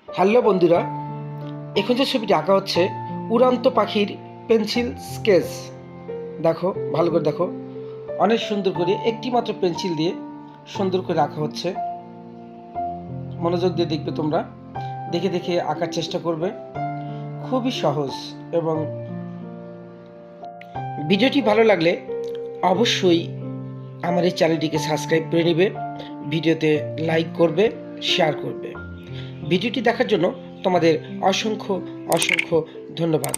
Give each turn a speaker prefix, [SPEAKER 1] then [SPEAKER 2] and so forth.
[SPEAKER 1] Hello বন্ধুরা, এখন যে ছবিটি আঁকা হচ্ছে উড়ন্ত পাখির পেন্সিল স্কেচ। দেখো, ভালো করে দেখো, অনেক সুন্দর করে একটি মাত্র পেন্সিল দিয়ে সুন্দর করে আঁকা হচ্ছে। মনোযোগ দিয়ে দেখবে, তোমরা দেখে দেখে আঁকার চেষ্টা করবে। খুবই সহজ। এবং ভিডিওটি ভালো লাগলে অবশ্যই আমার এই চ্যানেলটিকে সাবস্ক্রাইব করে নেবে, ভিডিওতে লাইক করবে, শেয়ার করবে। ভিডিওটি দেখার জন্য তোমাদের অসংখ্য অসংখ্য ধন্যবাদ।